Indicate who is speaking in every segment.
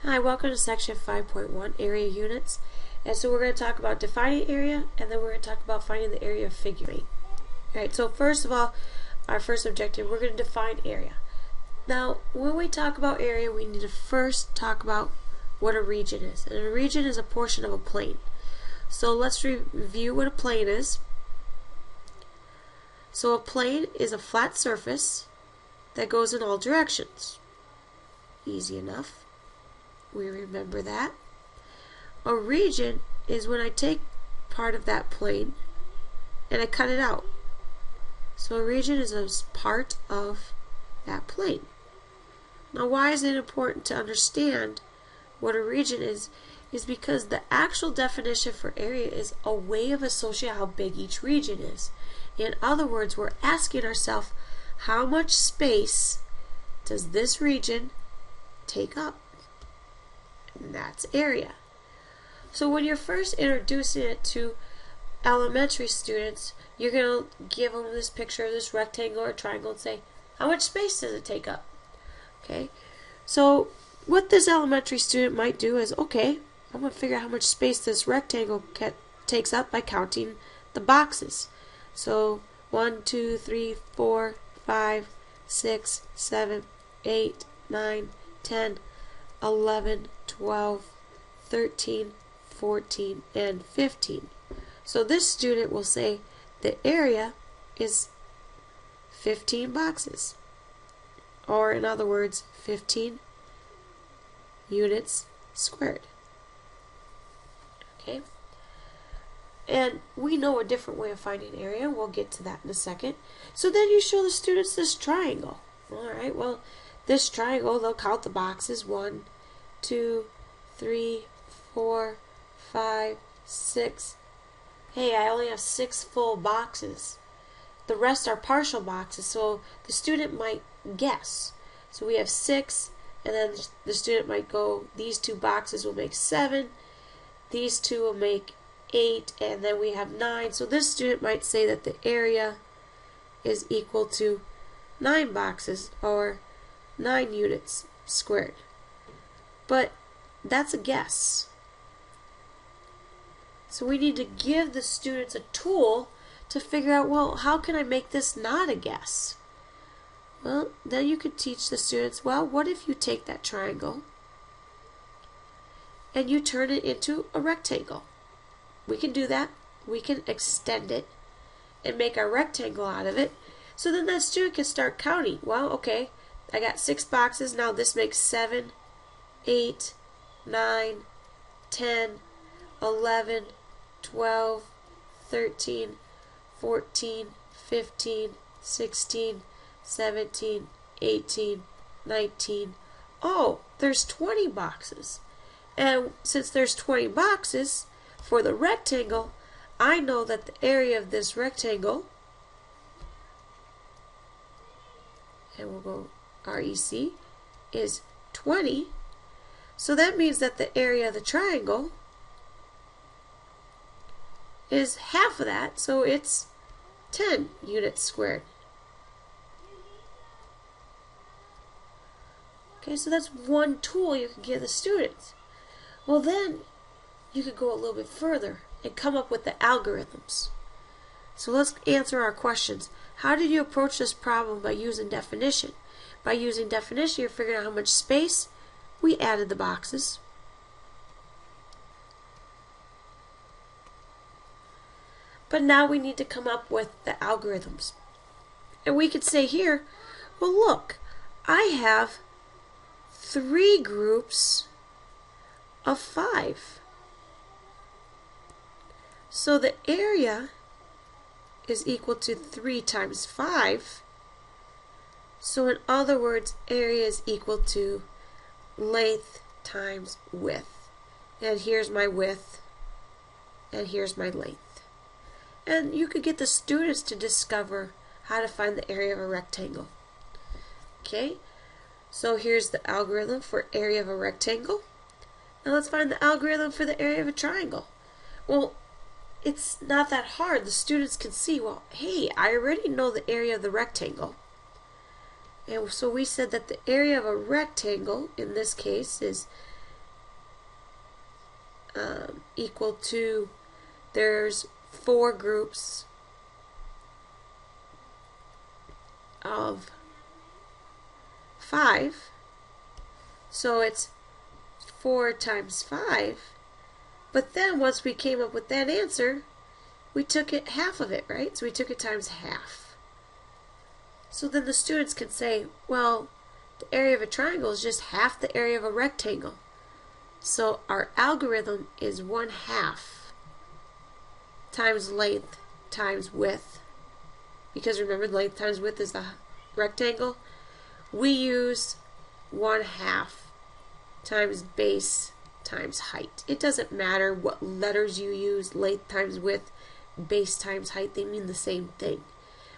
Speaker 1: Hi, welcome to section 5.1, area units. And so we're going to talk about defining area, and then we're going to talk about finding the area of figure 8. Alright, so first of all, our first objective, we're going to define area. Now, when we talk about area, we need to first talk about what a region is. And a region is a portion of a plane. So let's review what a plane is. So a plane is a flat surface that goes in all directions. Easy enough. We remember that. A region is when I take part of that plane and I cut it out. So a region is a part of that plane. Now, why is it important to understand what a region is because the actual definition for area is a way of associating how big each region is. In other words, we're asking ourselves, how much space does this region take up? And that's area. So when you're first introducing it to elementary students, you're going to give them this picture of this rectangle or triangle and say, how much space does it take up? Okay, so what this elementary student might do is, okay, I'm going to figure out how much space this rectangle takes up by counting the boxes. So 1, 2, 3, 4, 5, 6, 7, 8, 9, 10, 11, 12, 13, 14, and 15. So this student will say the area is 15 boxes. Or in other words, 15 units squared. Okay? And we know a different way of finding area. We'll get to that in a second. So then you show the students this triangle. Alright, well, this triangle, they'll count the boxes. 1, 2, 3, 4, 5, 6. Hey, I only have 6 full boxes. The rest are partial boxes, so the student might guess. So we have 6, and then the student might go, these 2 boxes will make 7, these 2 will make 8, and then we have 9. So this student might say that the area is equal to 9 boxes, or 9 units squared. But that's a guess. So we need to give the students a tool to figure out, well, how can I make this not a guess? Well, then you could teach the students, well, what if you take that triangle and you turn it into a rectangle? We can do that. We can extend it and make a rectangle out of it. So then that student can start counting. Well, okay, I got 6 boxes. Now this makes 7, 8, 9, 10, 11, 12, 13, 14, 15, 16, 17, 18, 19. Oh, there's 20 boxes. And since there's 20 boxes for the rectangle, I know that the area of this rectangle, and we'll go REC, is 20. So that means that the area of the triangle is half of that, so it's 10 units squared. Okay, so that's one tool you can give the students. Well, then you could go a little bit further and come up with the algorithms. So let's answer our questions. How did you approach this problem by using definition? By using definition, you're figuring out how much space. We added the boxes. But now we need to come up with the algorithms. And we could say here, well, look, I have 3 groups of 5. So the area is equal to 3 times 5. So in other words, area is equal to length times width. And here's my width, and here's my length. And you could get the students to discover how to find the area of a rectangle. Okay, so here's the algorithm for area of a rectangle. Now let's find the algorithm for the area of a triangle. Well, it's not that hard. The students can see, well, hey, I already know the area of the rectangle. And so we said that the area of a rectangle, in this case, is equal to, there's 4 groups of 5, so it's 4 times 5, but then once we came up with that answer, we took it half of it, right? So we took it times half. So then the students can say, well, the area of a triangle is just half the area of a rectangle. So our algorithm is 1/2 times length times width. Because remember, length times width is the rectangle. We use 1/2 times base times height. It doesn't matter what letters you use, length times width, base times height, they mean the same thing.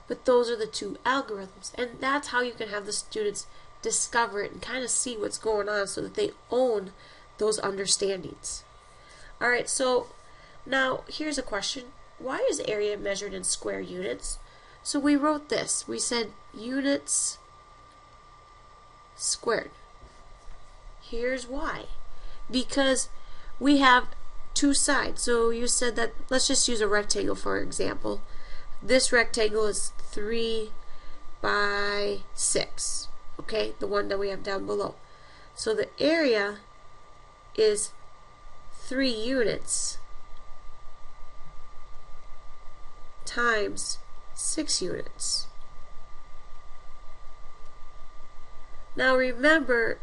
Speaker 1: But those are the 2 algorithms, and that's how you can have the students discover it and kind of see what's going on so that they own those understandings. Alright, so now here's a question. Why is area measured in square units? So we wrote this. We said units squared. Here's why. Because we have 2 sides. So you said that, let's just use a rectangle for example. This rectangle is 3 by 6. Okay, the one that we have down below. So the area is 3 units times 6 units. Now remember,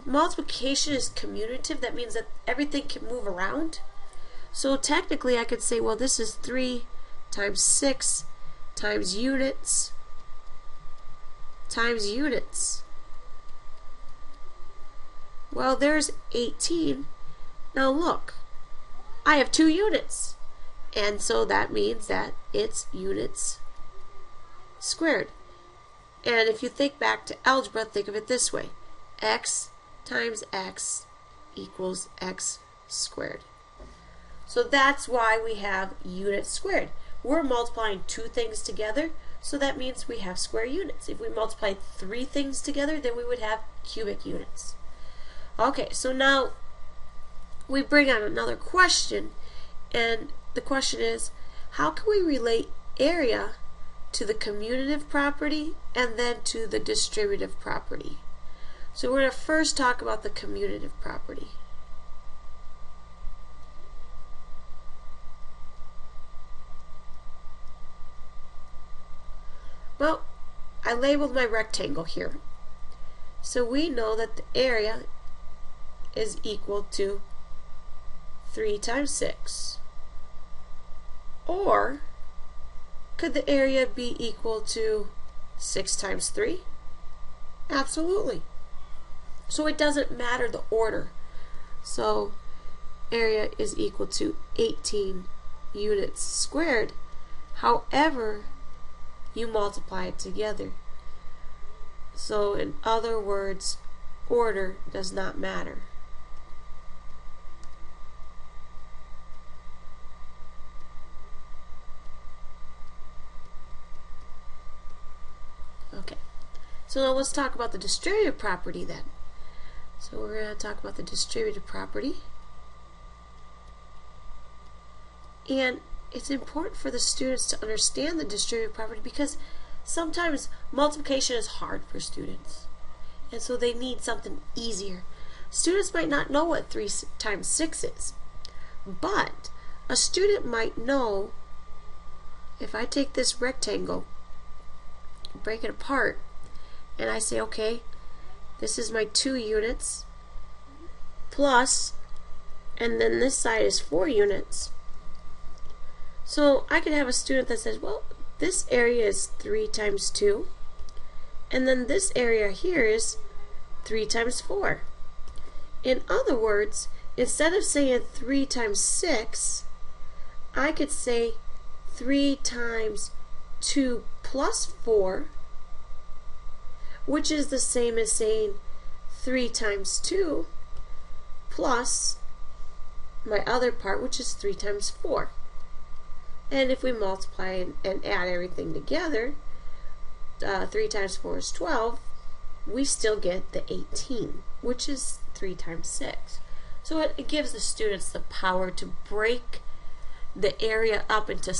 Speaker 1: multiplication is commutative. That means that everything can move around. So technically I could say, well, this is 3 times 6 times units times units. Well, there's 18. Now look, I have 2 units. And so that means that it's units squared. And if you think back to algebra, think of it this way. X times x equals x squared. So that's why we have units squared. We're multiplying 2 things together, so that means we have square units. If we multiply 3 things together, then we would have cubic units. Okay, so now we bring on another question, and the question is, how can we relate area to the commutative property and then to the distributive property? So we're going to first talk about the commutative property. Well, I labeled my rectangle here. So we know that the area is equal to 3 times 6. Or could the area be equal to 6 times 3? Absolutely. So it doesn't matter the order. So area is equal to 18 units squared. However, you multiply it together. So in other words, order does not matter. Okay, so now let's talk about the distributive property then. So we're going to talk about the distributive property. And it's important for the students to understand the distributive property because sometimes multiplication is hard for students. And so they need something easier. Students might not know what 3 times 6 is. But a student might know, if I take this rectangle, break it apart, and I say, okay, this is my 2 units plus, and then this side is 4 units. So I could have a student that says, well, this area is 3 times 2, and then this area here is 3 times 4. In other words, instead of saying 3 times 6, I could say 3 times 2 plus 4, which is the same as saying 3 times 2 plus my other part, which is 3 times 4. And if we multiply and add everything together, 3 times 4 is 12, we still get the 18, which is 3 times 6. So it gives the students the power to break the area up into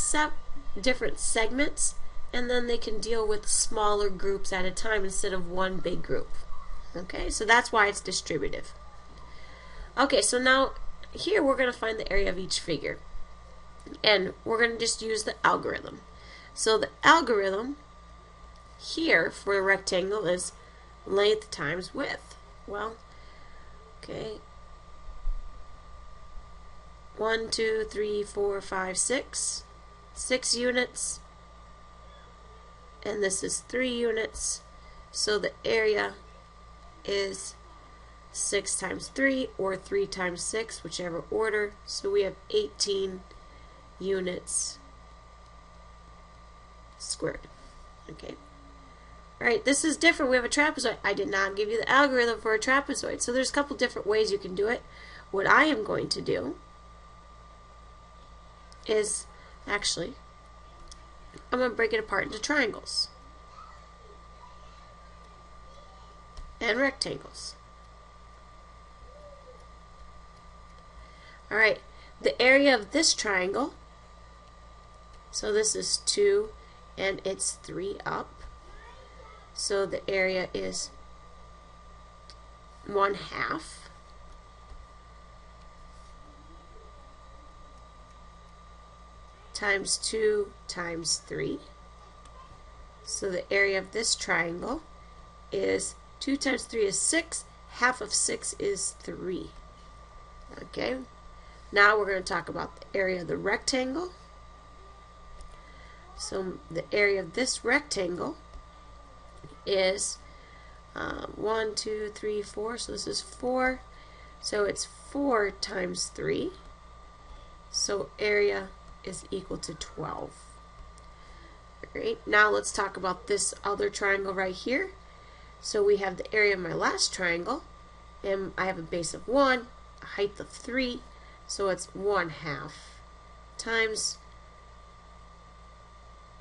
Speaker 1: different segments, and then they can deal with smaller groups at a time instead of one big group. Okay, so that's why it's distributive. Okay, so now here we're going to find the area of each figure, and we're going to just use the algorithm. So the algorithm here for a rectangle is length times width. Well, okay, 1, 2, 3, 4, 5, 6. 6 units, and this is 3 units, so the area is 6 times 3 or 3 times 6, whichever order. So we have 18 units squared. Okay. Alright, this is different. We have a trapezoid. I did not give you the algorithm for a trapezoid, so there's a couple different ways you can do it. What I am going to do is, actually, I'm going to break it apart into triangles and rectangles. Alright, the area of this triangle, so this is 2 and it's 3 up, so the area is 1/2. Times 2 times 3. So the area of this triangle is 2 times 3 is 6. Half of 6 is 3. Okay. Now we're going to talk about the area of the rectangle. So the area of this rectangle is 1, 2, 3, 4. So this is 4. So it's 4 times 3. So area is equal to 12. Alright, now let's talk about this other triangle right here. So we have the area of my last triangle, and I have a base of 1, a height of 3, so it's 1/2 times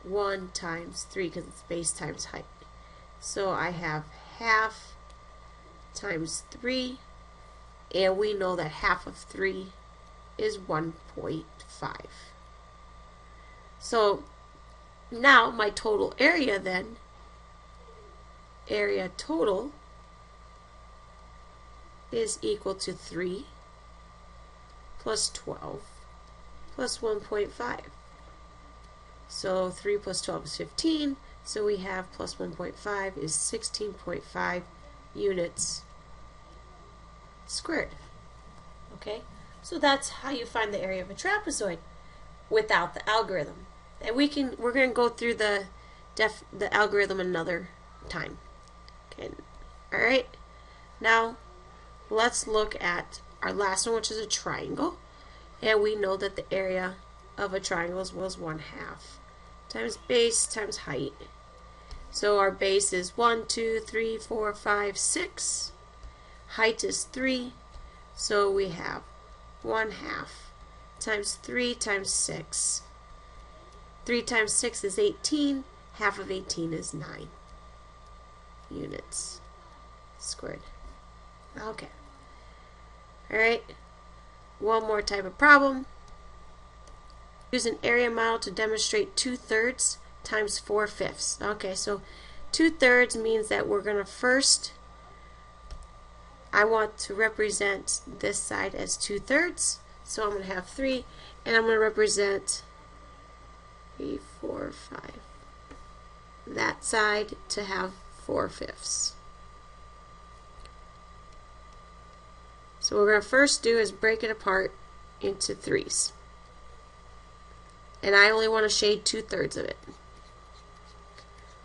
Speaker 1: 1 times 3, because it's base times height. So I have 1/2 times 3, and we know that half of 3 is 1.5. So now my total area then, area total is equal to 3 plus 12 plus 1.5. So 3 plus 12 is 15, so we have plus 1.5 is 16.5 units squared. Okay, so that's how you find the area of a trapezoid without the algorithm. And we're going to go through the algorithm another time. Okay. All right. Now let's look at our last one, which is a triangle, and we know that the area of a triangle was 1/2 times base times height. So our base is 1, 2, 3, 4, 5, 6. Height is 3, so we have 1/2 times 3 times 6. 3 times 6 is 18. Half of 18 is 9 units squared. Okay. Alright. One more type of problem. Use an area model to demonstrate 2/3 times 4/5. Okay, so 2/3 means that we're going to first, I want to represent this side as 2/3. So I'm going to have 3, and I'm going to represent 3, 4, 5. That side to have 4/5. So what we're going to first do is break it apart into 3s. And I only want to shade 2/3 of it.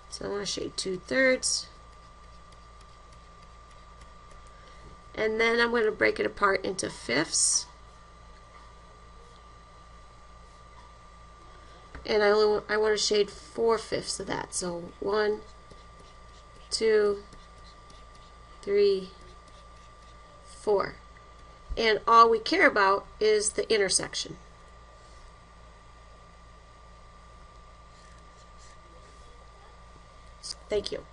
Speaker 1: So I want to shade 2/3. And then I'm going to break it apart into 5ths. And I want to shade 4/5 of that. So 1, 2, 3, 4. And all we care about is the intersection. Thank you.